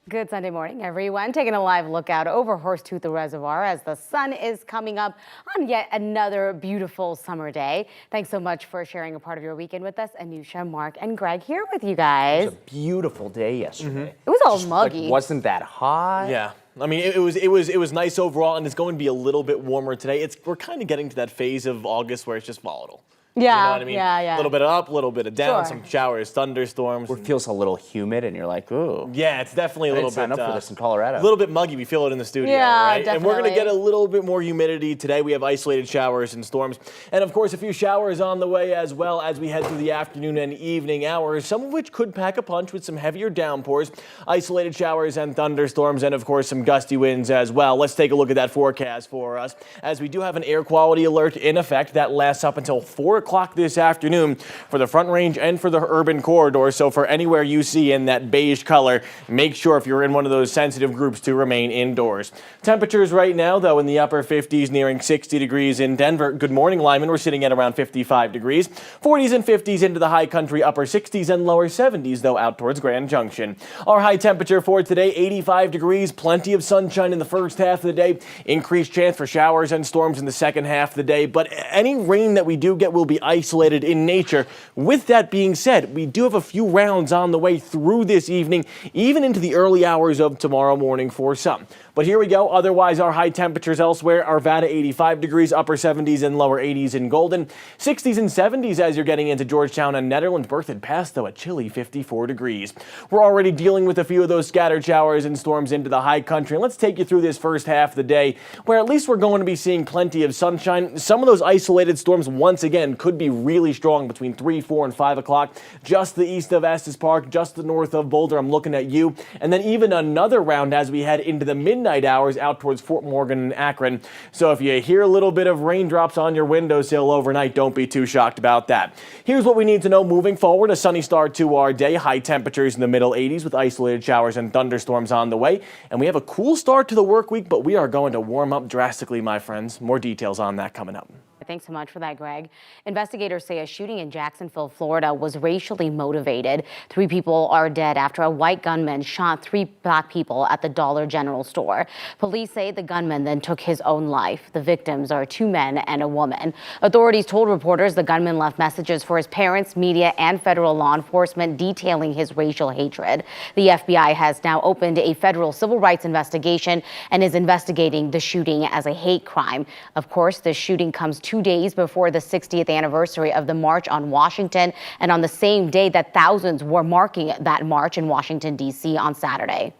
Good Sunday morning, everyone. Taking a live look out over Horsetooth Reservoir as the sun is coming up on yet another beautiful summer day. Thanks so much for sharing a part of your weekend with us. Anusha, Mark, and Greg here with you guys. It was a beautiful day yesterday. It was all muggy. Like, wasn't that hot? Yeah. I mean, it was nice overall, and it's going to be a little bit warmer today. We're kind of getting to that phase of August where it's just volatile. Yeah, you know what I mean? yeah. A little bit up, a little bit of down, Sure. some showers, thunderstorms. It feels a little humid, and you're like, ooh. Yeah, it's definitely a little bit. Sign up for this in Colorado. A little bit muggy. We feel it in the studio, Yeah, right? definitely. And we're going to get a little bit more humidity today. We have isolated showers and storms, and of course, a few showers on the way as well as we head through the afternoon and evening hours. Some of which could pack a punch with some heavier downpours, isolated showers and thunderstorms, and of course, some gusty winds as well. Let's take a look at that forecast for us, as we do have an air quality alert in effect that lasts up until 4 o'clock this afternoon for the Front Range and for the urban corridor. So for anywhere you see in that beige color, make sure if you're in one of those sensitive groups to remain indoors. Temperatures right now, though, in the upper 50s, nearing 60 degrees in Denver. Good morning, Lyman. We're sitting at around 55 degrees. 40s and 50s into the high country, upper 60s and lower 70s, though, out towards Grand Junction. Our high temperature for today, 85 degrees. Plenty of sunshine in the first half of the day. Increased chance for showers and storms in the second half of the day. But any rain that we do get will be isolated in nature. With that being said, we do have a few rounds on the way through this evening, even into the early hours of tomorrow morning for some. But here we go. Otherwise, our high temperatures elsewhere: Arvada 85 degrees, upper 70s and lower 80s in Golden, 60s and 70s as you're getting into Georgetown and Netherlands. Berthoud Pass, though, a chilly 54 degrees. We're already dealing with a few of those scattered showers and storms into the high country. And let's take you through this first half of the day, where at least we're going to be seeing plenty of sunshine. Some of those isolated storms, once again, could be really strong between 3, 4, and 5 o'clock, just the east of Estes Park, just the north of Boulder. I'm looking at you. And then even another round as we head into the midnight hours out towards Fort Morgan and Akron. So if you hear a little bit of raindrops on your windowsill overnight, don't be too shocked about that. Here's what we need to know moving forward. A sunny start to our day. High temperatures in the middle 80s with isolated showers and thunderstorms on the way. And we have a cool start to the work week, but we are going to warm up drastically, my friends. More details on that coming up. Thanks so much for that, Greg. Investigators say a shooting in Jacksonville, Florida was racially motivated. 3 people are dead after a white gunman shot 3 black people at the Dollar General store. Police say the gunman then took his own life. The victims are 2 men and a woman. Authorities told reporters the gunman left messages for his parents, media, and federal law enforcement detailing his racial hatred. The FBI has now opened a federal civil rights investigation and is investigating the shooting as a hate crime. Of course, this shooting comes 2 days before the 60th anniversary of the March on Washington, and on the same day that thousands were marking that march in Washington, D.C. on Saturday.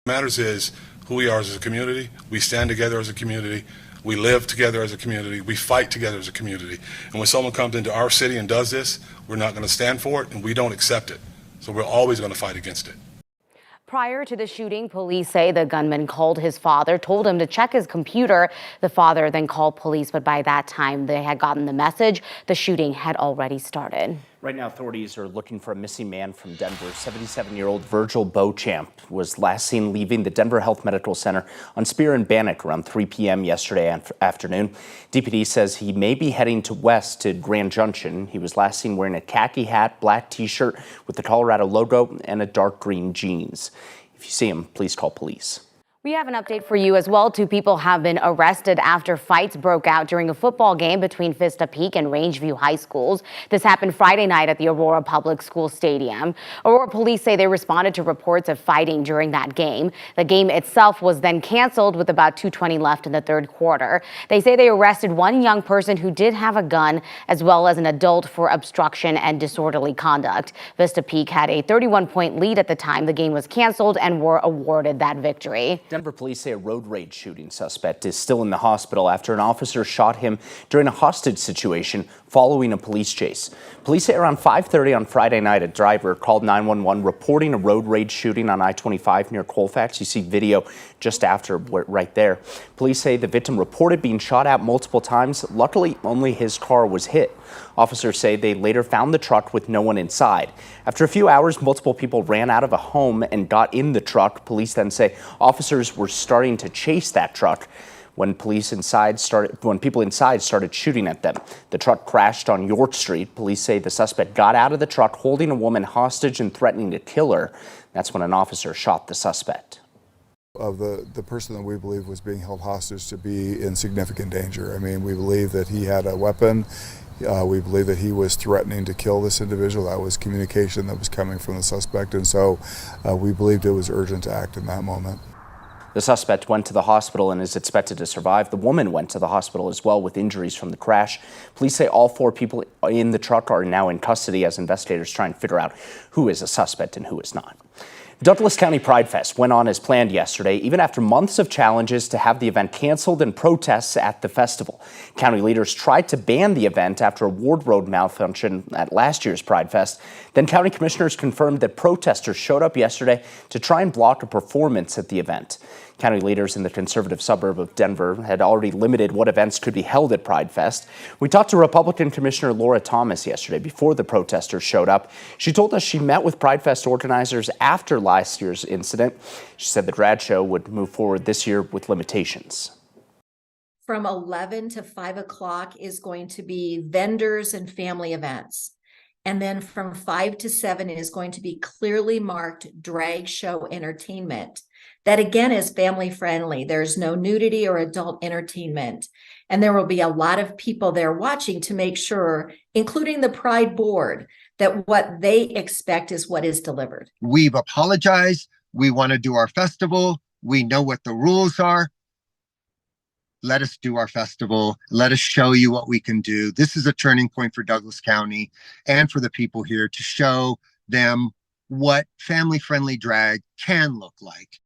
What matters is who we are as a community. We stand together as a community. We live together as a community. We fight together as a community. And when someone comes into our city and does this, we're not going to stand for it, and we don't accept it. So we're always going to fight against it. Prior to the shooting, police say the gunman called his father, told him to check his computer. The father then called police, but by that time they had gotten the message. The shooting had already started. Right now, authorities are looking for a missing man from Denver. 77-year-old Virgil Beauchamp was last seen leaving the Denver Health Medical Center on Spear and Bannock around 3 p.m. yesterday afternoon. DPD says he may be heading west to Grand Junction. He was last seen wearing a khaki hat, black T-shirt with the Colorado logo, and a dark green jeans. If you see him, please call police. We have an update for you as well. 2 people have been arrested after fights broke out during a football game between Vista Peak and Rangeview High Schools. This happened Friday night at the Aurora Public School Stadium. Aurora police say they responded to reports of fighting during that game. The game itself was then canceled with about 2:20 left in the third quarter. They say they arrested 1 young person who did have a gun, as well as an adult for obstruction and disorderly conduct. Vista Peak had a 31-point lead at the time the game was canceled and were awarded that victory. Denver police say a road rage shooting suspect is still in the hospital after an officer shot him during a hostage situation following a police chase. Police say around 5:30 on Friday night, a driver called 911 reporting a road rage shooting on I-25 near Colfax. You see video just after right there. Police say the victim reported being shot at multiple times. Luckily, only his car was hit. Officers say they later found the truck with no one inside. After a few hours, multiple people ran out of a home and got in the truck. Police then say officers were starting to chase that truck. when people inside started shooting at them. The truck crashed on York Street. Police say the suspect got out of the truck holding a woman hostage and threatening to kill her. That's when an officer shot the suspect. Of the person that we believe was being held hostage to be in significant danger. I mean, we believe that he had a weapon. We believe that he was threatening to kill this individual. That was communication that was coming from the suspect, and so we believed it was urgent to act in that moment. The suspect went to the hospital and is expected to survive. The woman went to the hospital as well with injuries from the crash. Police say all 4 people in the truck are now in custody as investigators try and figure out who is a suspect and who is not. Douglas County Pride Fest went on as planned yesterday, even after months of challenges to have the event canceled and protests at the festival. County leaders tried to ban the event after a Ward Road malfunction at last year's Pride Fest. Then county commissioners confirmed that protesters showed up yesterday to try and block a performance at the event. County leaders in the conservative suburb of Denver had already limited what events could be held at Pride Fest. We talked to Republican Commissioner Laura Thomas yesterday before the protesters showed up. She told us she met with Pride Fest organizers after last year's incident. She said the drag show would move forward this year with limitations. From 11 to 5 o'clock is going to be vendors and family events. And then from 5 to 7 is going to be clearly marked drag show entertainment. That again is family friendly. There's no nudity or adult entertainment. And there will be a lot of people there watching to make sure, including the Pride Board, that what they expect is what is delivered. We've apologized. We want to do our festival. We know what the rules are. Let us do our festival. Let us show you what we can do. This is a turning point for Douglas County and for the people here to show them what family-friendly drag can look like.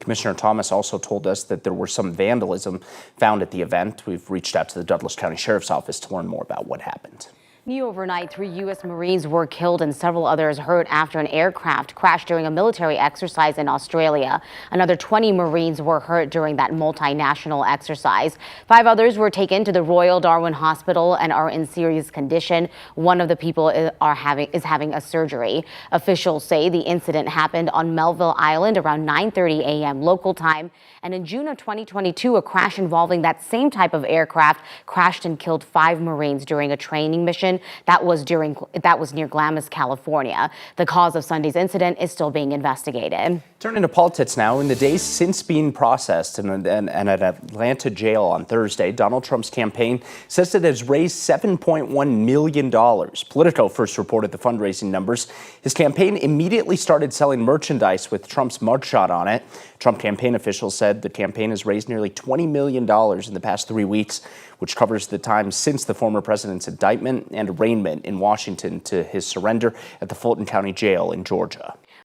Commissioner Thomas also told us that there was some vandalism found at the event. We've reached out to the Douglas County Sheriff's Office to learn more about what happened. New overnight, 3 U.S. Marines were killed and several others hurt after an aircraft crashed during a military exercise in Australia. Another 20 Marines were hurt during that multinational exercise. 5 others were taken to the Royal Darwin Hospital and are in serious condition. One of the people is having a surgery. Officials say the incident happened on Melville Island around 9:30 a.m. local time. And in June of 2022, a crash involving that same type of aircraft crashed and killed 5 Marines during a training mission. That was near Glamis, California. The cause of Sunday's incident is still being investigated. Turning to politics now, in the days since being processed in an Atlanta jail on Thursday, Donald Trump's campaign says it has raised $7.1 million. Politico first reported the fundraising numbers. His campaign immediately started selling merchandise with Trump's mugshot on it. Trump campaign officials said the campaign has raised nearly $20 million in the past 3 weeks, which covers the time since the former president's indictment and arraignment in Washington to his surrender at the Fulton County Jail in Georgia.